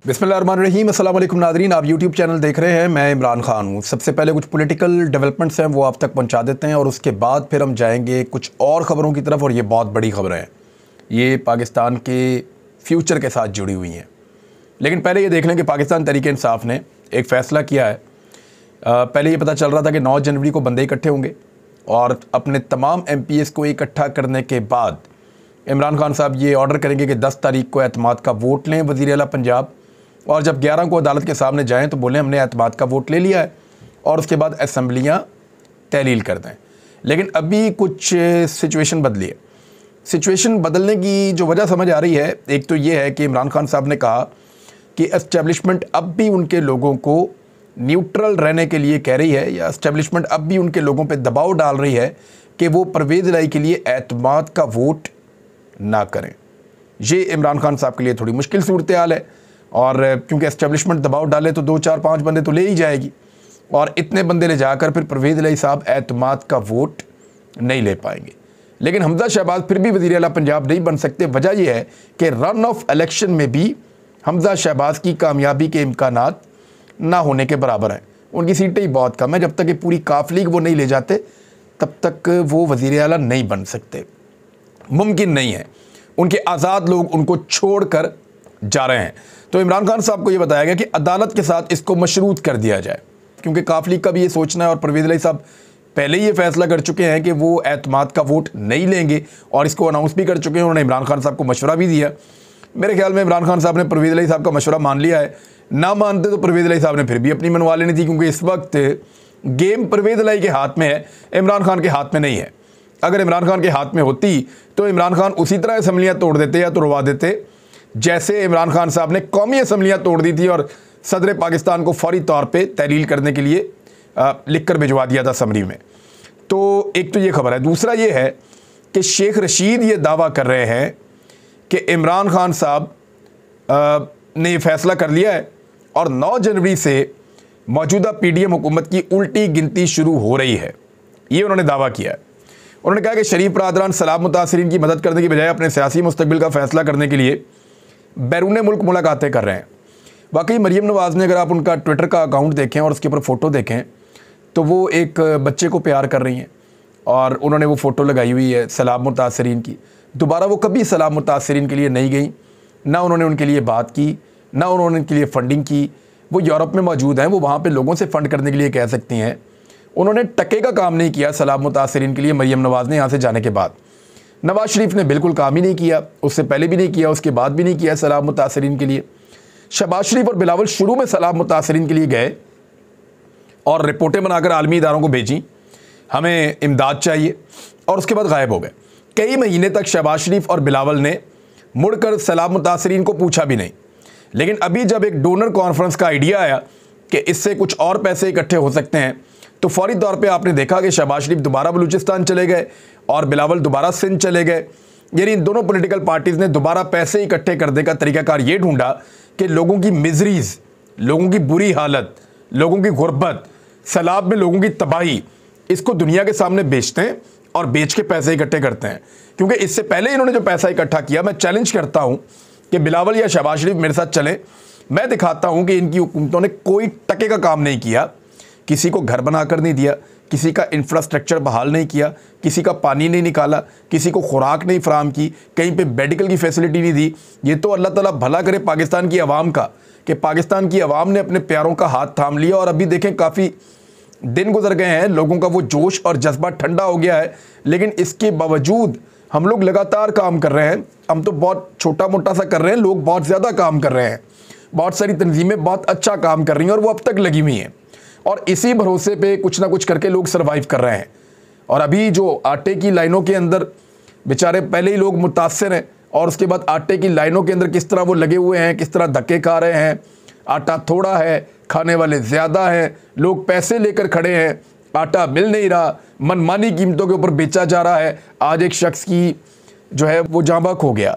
बिस्मिल्लाहिर्रहमानिर्रहीम, अस्सलाम वालेकुम नाज़रीन। आप यूट्यूब चैनल देख रहे हैं, मैं इमरान खान हूँ। सबसे पहले कुछ पॉलिटिकल डेवलपमेंट्स हैं वो आप तक पहुँचा देते हैं और उसके बाद फिर हम जाएंगे कुछ और ख़बरों की तरफ। और ये बहुत बड़ी ख़बरें हैं, ये पाकिस्तान के फ्यूचर के साथ जुड़ी हुई हैं। लेकिन पहले ये देख लें कि पाकिस्तान तहरीक इंसाफ ने एक फ़ैसला किया है। पहले ये पता चल रहा था कि 9 जनवरी को बंदे इकट्ठे होंगे और अपने तमाम MPs को इकट्ठा करने के बाद इमरान खान साहब ये ऑर्डर करेंगे कि 10 तारीख को एतमाद का वोट लें वज़ीर आला पंजाब, और जब 11 को अदालत के सामने जाएं तो बोलें हमने एतमाद का वोट ले लिया है, और उसके बाद असम्बलियाँ तहलील कर दें। लेकिन अभी कुछ सिचुएशन बदली है। सिचुएशन बदलने की जो वजह समझ आ रही है, एक तो ये है कि इमरान खान साहब ने कहा कि एस्टेब्लिशमेंट अब भी उनके लोगों को न्यूट्रल रहने के लिए कह रही है, या एस्टेब्लिशमेंट अब भी उनके लोगों पे दबाव डाल रही है कि वो परवेज़ इलाही के लिए एतमाद का वोट ना करें। ये इमरान खान साहब के लिए थोड़ी मुश्किल सूरत हाल है, और क्योंकि एस्टेब्लिशमेंट दबाव डाले तो 2 4 5 बंदे तो ले ही जाएगी, और इतने बंदे ले जाकर फिर परवेज़ इलाही साहब एतमाद का वोट नहीं ले पाएंगे। लेकिन हमजा शहबाज फिर भी वज़ीर आला पंजाब नहीं बन सकते। वजह यह है कि रन ऑफ इलेक्शन में भी हमजा शहबाज की कामयाबी के इम्कानात ना होने के बराबर हैं। उनकी सीटें ही बहुत कम है। जब तक ये पूरी काफिली वो नहीं ले जाते तब तक वो वज़ीर आला नहीं बन सकते, मुमकिन नहीं है। उनके आज़ाद लोग उनको छोड़ कर जा रहे हैं। तो इमरान खान साहब को ये बताया गया कि अदालत के साथ इसको मशरूत कर दिया जाए, क्योंकि काफिली का भी ये सोचना है, और परवेज़ इलाही साहब पहले ही ये फैसला कर चुके हैं कि वो एतमाद का वोट नहीं लेंगे, और इसको अनाउंस भी कर चुके हैं। उन्होंने इमरान खान साहब को मशवरा भी दिया। मेरे ख्याल में इमरान खान साहब ने परवेज़ इलाही साहब का मशवरा मान लिया है। ना मानते तो परवेज़ इलाही साहब ने फिर भी अपनी मनवा लेनी थी, क्योंकि इस वक्त गेम परवेज़ इलाही के हाथ में है, इमरान खान के हाथ में नहीं है। अगर इमरान खान के हाथ में होती तो इमरान खान उसी तरह असम्बलियाँ तोड़ देते या तोड़वा देते जैसे इमरान खान साहब ने कौमी असम्बलियाँ तोड़ दी थी और सदर पाकिस्तान को फौरी तौर पे तहलील करने के लिए लिख कर भिजवा दिया था समरी में। तो एक तो ये खबर है। दूसरा ये है कि शेख रशीद ये दावा कर रहे हैं कि इमरान खान साहब ने ये फैसला कर लिया है और 9 जनवरी से मौजूदा PDM हुकूमत की उल्टी गिनती शुरू हो रही है। ये उन्होंने दावा किया है। उन्होंने कहा कि शरीफ बरादरान सैलाब मुतासरीन की मदद करने की बजाय अपने सियासी मुस्तकबिल का फ़ैसला करने के लिए बैरून मुल्क मुलाकातें कर रहे हैं। वाकई मरीम नवाज़ ने, अगर आप उनका ट्विटर का अकाउंट देखें और उसके ऊपर फ़ोटो देखें, तो वो एक बच्चे को प्यार कर रही हैं, और उन्होंने वो फ़ोटो लगाई हुई है सैलाब मुतासरीन की। दोबारा वो कभी सैलाब मुतासरीन के लिए नहीं गई, ना उन्होंने उनके लिए बात की, ना उन्होंने उनके लिए फ़ंडिंग की। वो यूरोप में मौजूद हैं, वो वहाँ पर लोगों से फ़ंड करने के लिए कह सकती हैं। उन्होंने टके का काम नहीं किया सैलाब मुतासरीन के लिए मरीम नवाज़ ने यहाँ से जाने के बाद। नवाज़ शरीफ ने बिल्कुल काम ही नहीं किया, उससे पहले भी नहीं किया, उसके बाद भी नहीं किया सैलाब मुतासरीन के लिए। शहबाज शरीफ और बिलावल शुरू में सैलाब मुतासरीन के लिए गए और रिपोर्टें बनाकर आलमी इदारों को भेजी, हमें इमदाद चाहिए, और उसके बाद गायब हो गए। कई महीने तक शहबाज शरीफ और बिलावल ने मुड़कर सैलाब मुतासरीन को पूछा भी नहीं। लेकिन अभी जब एक डोनर कॉन्फ्रेंस का आइडिया आया कि इससे कुछ और पैसे इकट्ठे हो सकते हैं, तो फौरी तौर पे आपने देखा कि शहबाज शरीफ दोबारा बलूचिस्तान चले गए और बिलावल दोबारा सिंध चले गए। यानी इन दोनों पॉलिटिकल पार्टीज़ ने दोबारा पैसे इकट्ठे करने का तरीकाकार ये ढूंढा कि लोगों की मिजरीज़, लोगों की बुरी हालत, लोगों की गुर्बत, सैलाब में लोगों की तबाही, इसको दुनिया के सामने बेचते हैं और बेच के पैसे इकट्ठे करते हैं। क्योंकि इससे पहले इन्होंने जो पैसा इकट्ठा किया, मैं चैलेंज करता हूँ कि बिलावल या शहबाज शरीफ मेरे साथ चलें, मैं दिखाता हूँ कि इनकी हुकूमतों ने कोई टके का काम नहीं किया। किसी को घर बनाकर नहीं दिया, किसी का इंफ्रास्ट्रक्चर बहाल नहीं किया, किसी का पानी नहीं निकाला, किसी को खुराक नहीं फराहम की, कहीं पे मेडिकल की फैसिलिटी नहीं दी। ये तो अल्लाह ताला भला करे पाकिस्तान की आवाम का, कि पाकिस्तान की आवाम ने अपने प्यारों का हाथ थाम लिया। और अभी देखें काफ़ी दिन गुजर गए हैं, लोगों का वो जोश और जज्बा ठंडा हो गया है, लेकिन इसके बावजूद हम लोग लगातार काम कर रहे हैं। हम तो बहुत छोटा मोटा सा कर रहे हैं, लोग बहुत ज़्यादा काम कर रहे हैं। बहुत सारी तंजीमें बहुत अच्छा काम कर रही हैं और वो अब तक लगी हुई हैं, और इसी भरोसे पे कुछ ना कुछ करके लोग सरवाइव कर रहे हैं। और अभी जो आटे की लाइनों के अंदर बेचारे पहले ही लोग मुतासर हैं, और उसके बाद आटे की लाइनों के अंदर किस तरह वो लगे हुए हैं, किस तरह धक्के खा रहे हैं। आटा थोड़ा है, खाने वाले ज़्यादा हैं, लोग पैसे लेकर खड़े हैं, आटा मिल नहीं रहा, मनमानी कीमतों के ऊपर बेचा जा रहा है। आज एक शख्स की जो है वो जाँ बहक हो गया।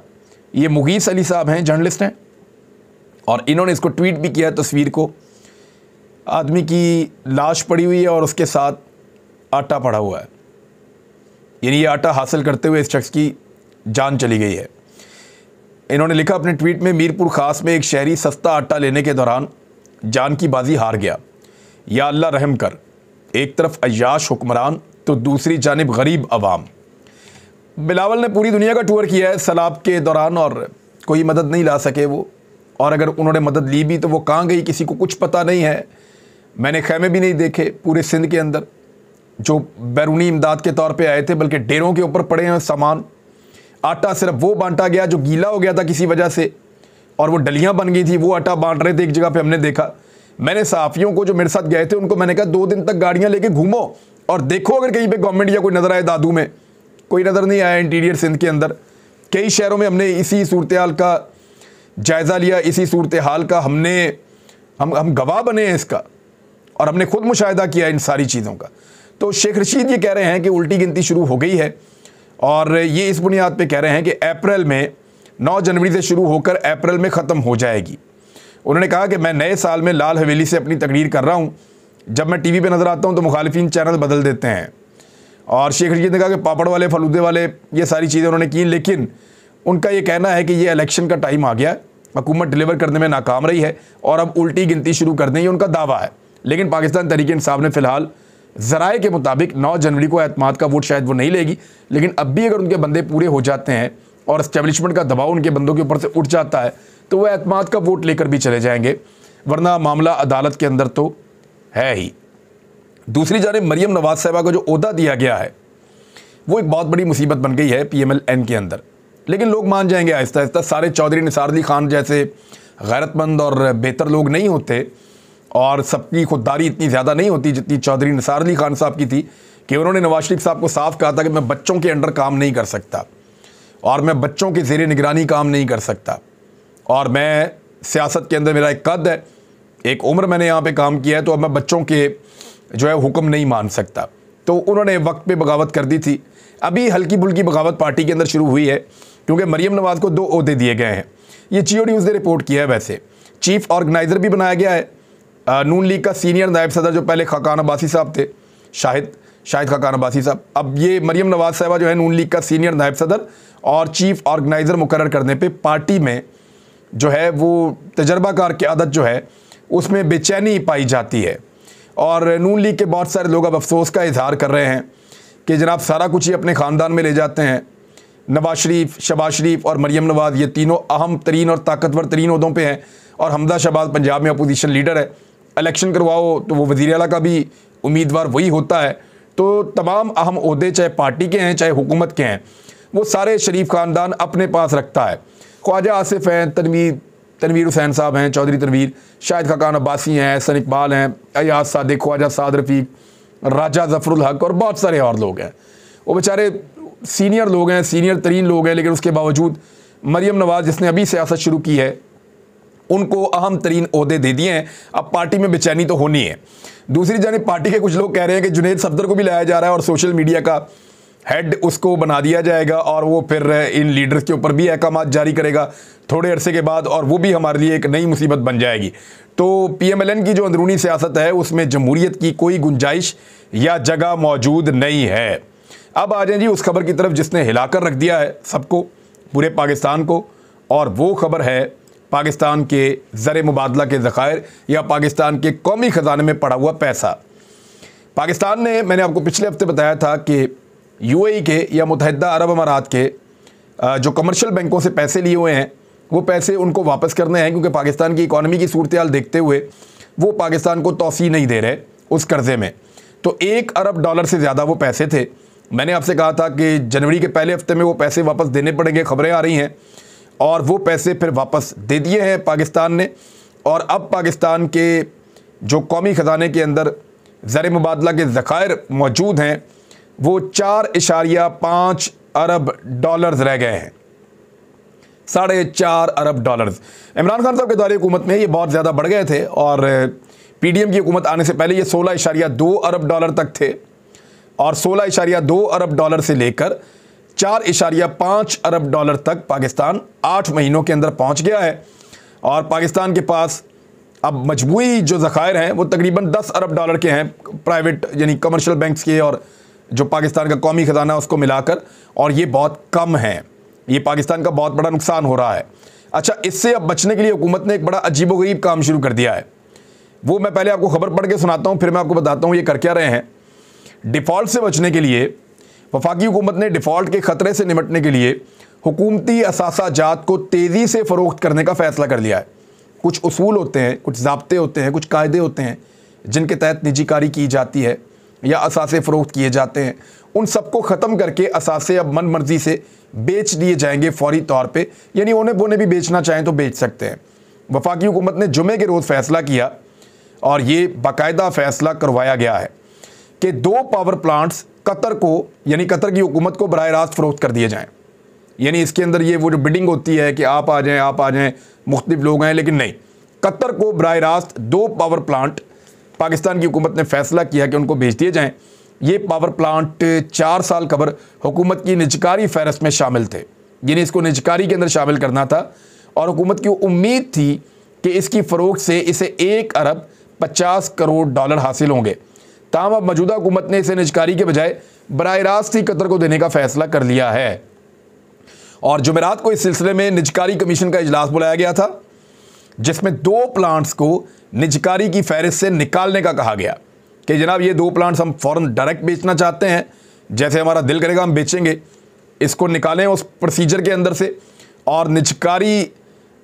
ये मुगीस अली साहब हैं, जर्नलिस्ट हैं, और इन्होंने इसको ट्वीट भी किया। तस्वीर को, आदमी की लाश पड़ी हुई है और उसके साथ आटा पड़ा हुआ है। यानी ये आटा हासिल करते हुए इस शख्स की जान चली गई है। इन्होंने लिखा अपने ट्वीट में, मीरपुर खास में एक शहरी सस्ता आटा लेने के दौरान जान की बाजी हार गया। या अल्लाह रहम कर, एक तरफ अय्याश हुक्मरान तो दूसरी जानिब गरीब अवाम। बिलावल ने पूरी दुनिया का टूर किया है सैलाब के दौरान और कोई मदद नहीं ला सके वो, और अगर उन्होंने मदद ली भी तो वो कहाँ गई किसी को कुछ पता नहीं है। मैंने खैमे भी नहीं देखे पूरे सिंध के अंदर जो बैरूनी इमदाद के तौर पे आए थे, बल्कि डेरों के ऊपर पड़े हैं सामान। आटा सिर्फ वो बांटा गया जो गीला हो गया था किसी वजह से, और वो डलियां बन गई थी, वो आटा बांट रहे थे एक जगह पे हमने देखा। मैंने सहाफ़ियों को जो मेरे साथ गए थे उनको मैंने कहा 2 दिन तक गाड़ियां लेके घूमो और देखो अगर कहीं पे गवर्नमेंट या कोई नज़र आए। दादू में कोई नज़र नहीं आया। इंटीरियर सिंध के अंदर कई शहरों में हमने इसी सूरत हाल का जायज़ा लिया, इसी सूरत हाल का हम गवाह बने हैं इसका, और हमने खुद मुशाहिदा किया इन सारी चीज़ों का। तो शेख रशीद ये कह रहे हैं कि उल्टी गिनती शुरू हो गई है, और ये इस बुनियाद पे कह रहे हैं कि अप्रैल में 9 जनवरी से शुरू होकर अप्रैल में ख़त्म हो जाएगी। उन्होंने कहा कि मैं नए साल में लाल हवेली से अपनी तकरीर कर रहा हूँ, जब मैं टीवी पे नज़र आता हूँ तो मुखालिफिन चैनल बदल देते हैं। और शेख रशीद ने कहा कि पापड़ वाले फलूदे वाले ये सारी चीज़ें उन्होंने की, लेकिन उनका ये कहना है कि ये इलेक्शन का टाइम आ गया, हुकूमत डिलीवर करने में नाकाम रही है और अब उल्टी गिनती शुरू कर दें, ये उनका दावा है। लेकिन पाकिस्तान तहरीक इंसाफ ने फ़िलहाल ज़राए के मुताबिक 9 जनवरी को एतमाद का वोट शायद वो नहीं लेगी, लेकिन अब भी अगर उनके बंदे पूरे हो जाते हैं और एस्टेब्लिशमेंट का दबाव उनके बंदों के ऊपर से उठ जाता है तो वह एतमाद का वोट लेकर भी चले जाएंगे, वरना मामला अदालत के अंदर तो है ही। दूसरी जानिब मरियम नवाज साहिबा को जो ओहदा दिया गया है वो एक बहुत बड़ी मुसीबत बन गई है PMLN के अंदर, लेकिन लोग मान जाएंगे आहिस्ता आहिस्ता। सारे चौधरी निसार अली खान जैसे गैरतमंद और बेहतर लोग नहीं होते, और सबकी खुददारी इतनी ज़्यादा नहीं होती जितनी चौधरी निसार अली खान साहब की थी, कि उन्होंने नवाज शरीफ साहब को साफ कहा था कि मैं बच्चों के अंडर काम नहीं कर सकता और मैं बच्चों के ज़ेरे निगरानी काम नहीं कर सकता, और मैं सियासत के अंदर मेरा एक कद है, एक उम्र मैंने यहाँ पे काम किया है, तो अब मैं बच्चों के जो है हुक्म नहीं मान सकता। तो उन्होंने वक्त पे बगावत कर दी थी। अभी हल्की फुल्की बगावत पार्टी के अंदर शुरू हुई है, क्योंकि मरियम नवाज़ को 2 ओहदे दिए गए हैं। ये जियो न्यूज़ ने रिपोर्ट किया है। वैसे चीफ ऑर्गेनाइज़र भी बनाया गया है नून लीग का सीनियर नायब सदर जो पहले खाकान अब्बासी साहब थे, शाहिद खाकान अब्बासी साहब। अब ये मरियम नवाज साहिबा जो है नून लीग का सीनियर नायब सदर और चीफ ऑर्गेनाइज़र मुकर्रर करने पे पार्टी में जो है वो तजर्बाकार क़यादत जो है उसमें बेचैनी पाई जाती है। और नून लीग के बहुत सारे लोग अब अफसोस का इजहार कर रहे हैं कि जनाब सारा कुछ ही अपने ख़ानदान में ले जाते हैं। नवाज शरीफ, शहबाज शरीफ और मरियम नवाज़ ये तीनों अहम तरीन और ताकतवर तरीन ओहदों पे हैं, और हमदा शहबाज पंजाब में अपोजिशन लीडर है। इलेक्शन करवाओ तो वो वज़ीर आला का भी उम्मीदवार वही होता है। तो तमाम अहम ओहदे चाहे पार्टी के हैं चाहे हुकूमत के हैं, वो सारे शरीफ ख़ानदान अपने पास रखता है। ख्वाजा आसिफ हैं, तनवीर हुसैन साहब हैं, चौधरी तनवीर, शाहिद खाकान अब्बासी हैं, हसन इकबाल हैं, अयाज सादिक, ख्वाजा साद रफ़ीक, राजा ज़फ़रुल हक और बहुत सारे और लोग हैं। वो बेचारे सीनियर लोग हैं, सीनियर तरीन लोग हैं, लेकिन उसके बावजूद मरियम नवाज़ जिसने अभी सियासत शुरू की है उनको अहम तरीन ओहदे दे दिए हैं। अब पार्टी में बेचैनी तो होनी है। दूसरी जानिब पार्टी के कुछ लोग कह रहे हैं कि जुनेद सफदर को भी लाया जा रहा है और सोशल मीडिया का हेड उसको बना दिया जाएगा, और वो फिर इन लीडर्स के ऊपर भी अहकामात जारी करेगा थोड़े अरसे के बाद, और वो भी हमारे लिए एक नई मुसीबत बन जाएगी। तो PMLN की जो अंदरूनी सियासत है उसमें जमहूरियत की कोई गुंजाइश या जगह मौजूद नहीं है। अब आ जाए जी उस खबर की तरफ जिसने हिलाकर रख दिया है सबको, पूरे पाकिस्तान को, और वो खबर है पाकिस्तान के ज़र मुबादला के ज़खायर या पाकिस्तान के कौमी ख़जाने में पड़ा हुआ पैसा। पाकिस्तान ने, मैंने आपको पिछले हफ्ते बताया था कि UAE के या मुत्तहिदा अरब अमारात के जो कमर्शियल बैंकों से पैसे लिए हुए हैं वो पैसे उनको वापस करने हैं, क्योंकि पाकिस्तान की इकॉनमी की सूरत हाल देखते हुए वो पाकिस्तान को तौसी नहीं दे रहे उस कर्ज़े में। तो $1 अरब से ज़्यादा वो पैसे थे। मैंने आपसे कहा था कि जनवरी के पहले हफ्ते में वो पैसे वापस देने पड़ेंगे, खबरें आ रही हैं, और वो पैसे फिर वापस दे दिए हैं पाकिस्तान ने। और अब पाकिस्तान के जो कौमी ख़जाने के अंदर ज़र मुबादला के ज़खायर मौजूद हैं वो $4.5 अरब रह गए हैं। $4.5 अरब। इमरान खान साहब के दौरे हुकूमत में ये बहुत ज़्यादा बढ़ गए थे, और PDM की हुकूमत आने से पहले ये $16.2 अरब तक थे, और $16.2 अरब से लेकर $4.5 अरब तक पाकिस्तान 8 महीनों के अंदर पहुंच गया है। और पाकिस्तान के पास अब मजबूरी जो ज़खायर हैं वो तकरीबन $10 अरब के हैं, प्राइवेट यानी कमर्शियल बैंक्स के और जो पाकिस्तान का कौमी ख़जाना उसको मिलाकर, और ये बहुत कम है। ये पाकिस्तान का बहुत बड़ा नुकसान हो रहा है। अच्छा, इससे अब बचने के लिए हुकूमत ने एक बड़ा अजीबोगरीब काम शुरू कर दिया है। वो मैं पहले आपको खबर पढ़ के सुनाता हूँ, फिर मैं आपको बताता हूँ ये कर क्या रहे हैं। डिफ़ॉल्ट से बचने के लिए वफाकी हुकूमत ने डिफ़ॉल्ट के ख़तरे से निपटने के लिए हुकूमती असासा जात को तेज़ी से फ़रोख्त करने का फ़ैसला कर लिया है। कुछ उसूल होते हैं, कुछ ज़ाब्ते होते हैं, कुछ कायदे होते हैं जिनके तहत निजीकारी की जाती है या असासे फ़रोख्त किए जाते हैं। उन सबको ख़त्म करके असासे अब मन मर्जी से बेच दिए जाएंगे फ़ौरी तौर पे, यानी उन्हें बोने भी बेचना चाहें तो बेच सकते हैं। वफाकी हुकूमत ने जुमे के रोज़ फ़ैसला किया और ये बाकायदा फ़ैसला करवाया गया है कि 2 पावर प्लांट्स कतर को, यानी कतर की हुकूमत को बराह रास्त फ़रोख्त कर दिए जाएँ। यानी इसके अंदर ये वो जो बिडिंग होती है कि आप आ जाएँ, मुख्तलिफ लोग हैं, लेकिन नहीं, कतर को बराह रास्त 2 पावर प्लांट पाकिस्तान की हुकूमत ने फ़ैसला किया कि उनको भेज दिए जाएँ। ये पावर प्लांट 4 साल कबल हुकूमत की निजकारी फहरस्त में शामिल थे, यानी इसको निजकारी के अंदर शामिल करना था और हुकूमत की उम्मीद थी कि इसकी फ़रोख्त से इसे 1 अरब 50 करोड़ डॉलर हासिल होंगे। ताहम अब मौजूदा हुकूमत ने इसे निजकारी के बजाय बराह रास्त ही कतर को देने का फ़ैसला कर लिया है और जुमेरात को इस सिलसिले में निजकारी कमीशन का इजलास बुलाया गया था, जिसमें 2 प्लांट्स को निजकारी की फहरिस्त से निकालने का कहा गया कि जनाब ये 2 प्लांट्स हम फ़ौरन डायरेक्ट बेचना चाहते हैं, जैसे हमारा दिल करेगा हम बेचेंगे, इसको निकालें उस प्रोसीजर के अंदर से। और निजकारी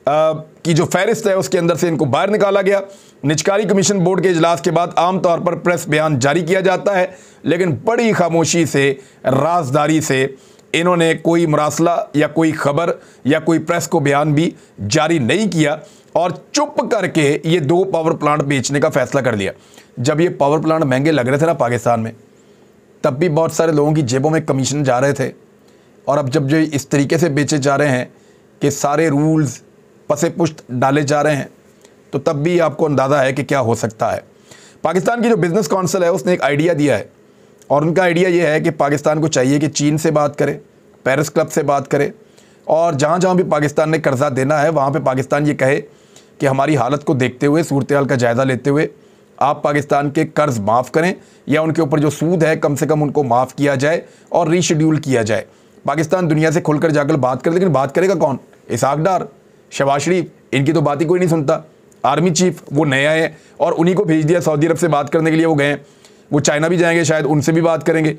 की जो फहरिस्त है उसके अंदर से इनको बाहर निकाला गया। निजकारी कमीशन बोर्ड के इजलास के बाद आमतौर पर प्रेस बयान जारी किया जाता है, लेकिन बड़ी खामोशी से, राजदारी से इन्होंने कोई मुरासला या कोई खबर या कोई प्रेस को बयान भी जारी नहीं किया और चुप करके ये 2 पावर प्लांट बेचने का फ़ैसला कर लिया। जब ये पावर प्लांट महंगे लग रहे थे ना पाकिस्तान में, तब भी बहुत सारे लोगों की जेबों में कमीशन जा रहे थे, और अब जब जो इस तरीके से बेचे जा रहे हैं कि सारे रूल्स पसे पुश्त डाले जा रहे हैं, तो तब भी आपको अंदाज़ा है कि क्या हो सकता है। पाकिस्तान की जो बिज़नेस कौंसिल है उसने एक आइडिया दिया है और उनका आइडिया ये है कि पाकिस्तान को चाहिए कि चीन से बात करे, पेरिस क्लब से बात करे, और जहाँ जहाँ भी पाकिस्तान ने कर्ज़ा देना है वहाँ पे पाकिस्तान ये कहे कि हमारी हालत को देखते हुए, सूरत हाल का जायज़ा लेते हुए आप पाकिस्तान के कर्ज़ माफ़ करें या उनके ऊपर जो सूद है कम से कम उनको माफ़ किया जाए और रीशेड्यूल किया जाए। पाकिस्तान दुनिया से खुलकर जाकर बात करे, लेकिन बात करेगा कौन? इसहाक डार, शहबाज शरीफ, इनकी तो बात ही कोई नहीं सुनता। आर्मी चीफ वो नए आए हैं और उन्हीं को भेज दिया सऊदी अरब से बात करने के लिए, वो गए हैं, वो चाइना भी जाएंगे शायद, उनसे भी बात करेंगे।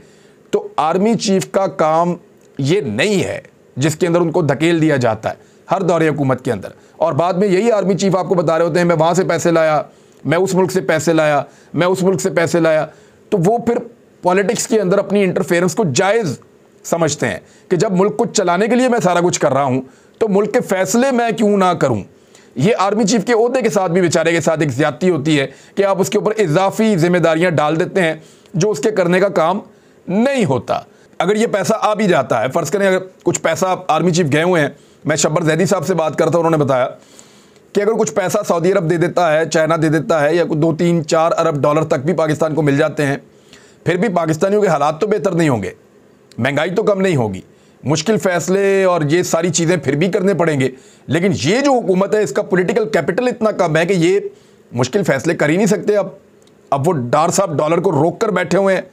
तो आर्मी चीफ का काम ये नहीं है जिसके अंदर उनको धकेल दिया जाता है हर दौरे हुकूमत के अंदर, और बाद में यही आर्मी चीफ आपको बता रहे होते हैं मैं वहाँ से पैसे लाया, मैं उस मुल्क से पैसे लाया, मैं उस मुल्क से पैसे लाया। तो वो फिर पॉलिटिक्स के अंदर अपनी इंटरफेरेंस को जायज़ समझते हैं कि जब मुल्क को चलाने के लिए मैं सारा कुछ कर रहा हूँ तो मुल्क के फैसले मैं क्यों ना करूँ। ये आर्मी चीफ के ओहदे के साथ भी, बेचारे के साथ एक ज़्यादती होती है कि आप उसके ऊपर इजाफी जिम्मेदारियाँ डाल देते हैं जो उसके करने का काम नहीं होता। अगर ये पैसा आ भी जाता है, फ़र्ज़ करें अगर कुछ पैसा आर्मी चीफ गए हुए हैं, मैं शब्बर जैदी साहब से बात करता हूँ, उन्होंने बताया कि अगर कुछ पैसा सऊदी अरब दे देता है, चाइना दे देता है, या 2, 3, 4 अरब डॉलर तक भी पाकिस्तान को मिल जाते हैं, फिर भी पाकिस्तानियों के हालात तो बेहतर नहीं होंगे, महंगाई तो कम नहीं होगी, मुश्किल फ़ैसले और ये सारी चीज़ें फिर भी करने पड़ेंगे। लेकिन ये जो हुकूमत है इसका पॉलिटिकल कैपिटल इतना कम है कि ये मुश्किल फ़ैसले कर ही नहीं सकते। अब वो डार साहब डॉलर को रोक कर बैठे हुए हैं,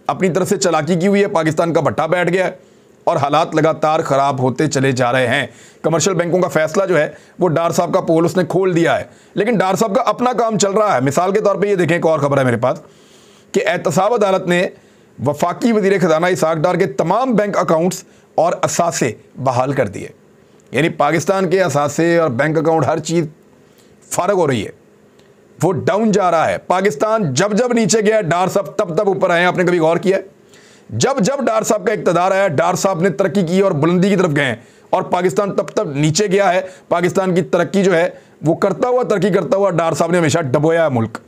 अपनी तरफ से चालाकी की हुई है, पाकिस्तान का भट्टा बैठ गया है और हालात लगातार ख़राब होते चले जा रहे हैं। कमर्शियल बैंकों का फ़ैसला जो है वो डार साहब का पोल उसने खोल दिया है, लेकिन डार साहब का अपना काम चल रहा है। मिसाल के तौर पे ये देखें, एक और ख़बर है मेरे पास कि एहतसाब अदालत ने वफाकी वज़ीर ख़ज़ाना इसहाक डार के तमाम बैंक अकाउंट्स और असासे बहाल कर दिए। यानी पाकिस्तान के असासे और बैंक अकाउंट हर चीज़ फ़ारग हो रही है, वो डाउन जा रहा है। पाकिस्तान जब जब नीचे गया, डार साहब तब तब ऊपर आए। आपने कभी गौर किया? जब जब डार साहब का इक़्तिदार आया, डार साहब ने तरक्की की और बुलंदी की तरफ गए, और पाकिस्तान तब तब नीचे गया है। पाकिस्तान की तरक्की जो है वो करता हुआ, तरक्की करता हुआ डार साहब ने हमेशा डबोया है मुल्क।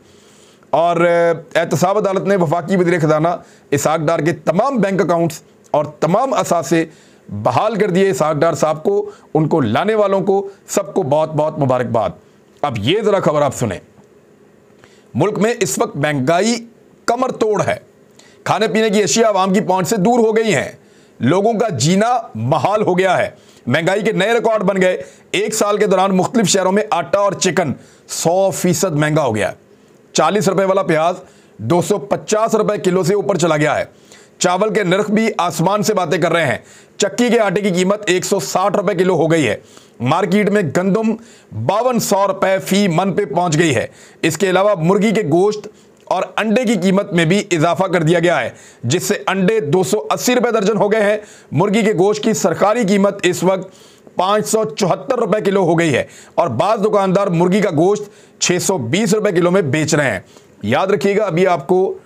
और एहतसाब अदालत ने वफाकी वज़ीर ख़ज़ाना इसहाक डार के तमाम बैंक अकाउंट्स और तमाम असासे बहाल कर दिए। इसहाक डार साहब को, उनको लाने वालों को, सबको बहुत बहुत मुबारकबाद। अब ये ज़रा खबर आप सुने। मुल्क में इस वक्त महंगाई कमर तोड़ है, खाने पीने की अशिया आवाम की पहुंच से दूर हो गई हैं, लोगों का जीना महाल हो गया है, महंगाई के नए रिकॉर्ड बन गए। 1 साल के दौरान मुख्तलिफ शहरों में आटा और चिकन 100% महंगा हो गया है। 40 रुपए वाला प्याज 250 रुपए किलो से ऊपर चला गया है। चावल के नर्ख भी आसमान से बातें कर रहे हैं। चक्की के आटे की कीमत 160 रुपए किलो हो गई है। मार्केट में गंदम 5200 रुपए फी मन पे पहुंच गई है। इसके अलावा मुर्गी के गोश्त और अंडे की कीमत में भी इजाफा कर दिया गया है, जिससे अंडे 280 रुपए दर्जन हो गए हैं। मुर्गी के गोश्त की सरकारी कीमत इस वक्त 574 रुपए किलो हो गई है और बाज़ दुकानदार मुर्गी का गोश्त 620 रुपए किलो में बेच रहे हैं। याद रखिएगा, अभी आपको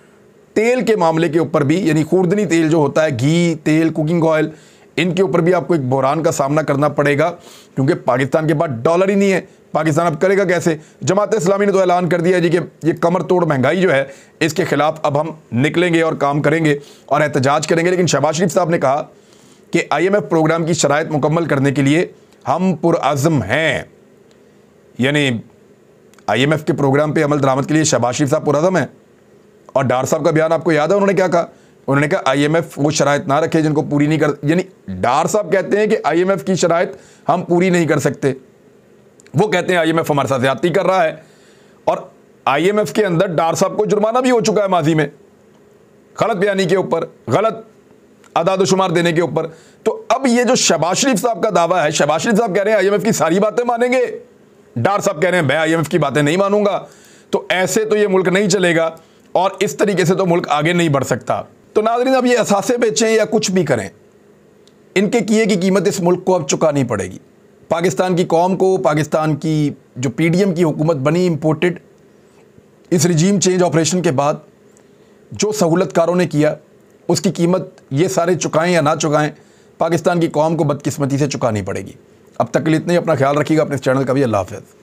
तेल के मामले के ऊपर भी, यानी खुर्दनी तेल जो होता है, घी, तेल, कुकिंग ऑयल, इनके ऊपर भी आपको एक बहरान का सामना करना पड़ेगा, क्योंकि पाकिस्तान के पास डॉलर ही नहीं है। पाकिस्तान अब करेगा कैसे? जमात इस्लामी ने तो ऐलान कर दिया जी कि ये कमर तोड़ महंगाई जो है, इसके खिलाफ अब हम निकलेंगे और काम करेंगे और एहतजाज करेंगे। लेकिन शहबाज शरीफ साहब ने कहा कि IMF प्रोग्राम की शराइत मुकम्मल करने के लिए हम पुरअज़्म हैं। यानी IMF के प्रोग्राम पे अमल दरामद के लिए शहबाज शरीफ साहब पुरअज़्म हैं। और डार साहब का बयान आपको याद है, उन्होंने क्या कहा? उन्होंने कहा IMF वो शराइत ना रखे जिनको पूरी नहीं कर, यानी डार साहब कहते हैं कि IMF की शराइत हम पूरी नहीं कर सकते। वो कहते हैं IMF हमारे साथ ज़्यादती कर रहा है और IMF के अंदर डार साहब को जुर्माना भी हो चुका है माजी में, गलत बयानी के ऊपर, गलत अदाद-ओ-शुमार देने के ऊपर। तो अब ये जो शहबाज शरीफ साहब का दावा है, शहबाज शरीफ साहब कह रहे हैं IMF की सारी बातें मानेंगे, डार साहब कह रहे हैं मैं IMF की बातें नहीं मानूंगा। तो ऐसे तो ये मुल्क नहीं चलेगा और इस तरीके से तो मुल्क आगे नहीं बढ़ सकता। तो नाज़रीन, अब ये असासे बेचें या कुछ भी करें, इनके किए की कीमत इस मुल्क को अब चुकानी पड़ेगी। पाकिस्तान की कौम को, पाकिस्तान की जो PDM की हुकूमत बनी इम्पोर्टेड, इस रिजीम चेंज ऑपरेशन के बाद जो सहूलतकारों ने किया, उसकी कीमत ये सारे चुकाएं या ना चुकाएं, पाकिस्तान की कौम को बदकिस्मती से चुकानी पड़ेगी। अब तक के लिए इतना ही। अपना ख्याल रखिएगा, अपने इस चैनल का भी। अल्लाह हाफ़िज़।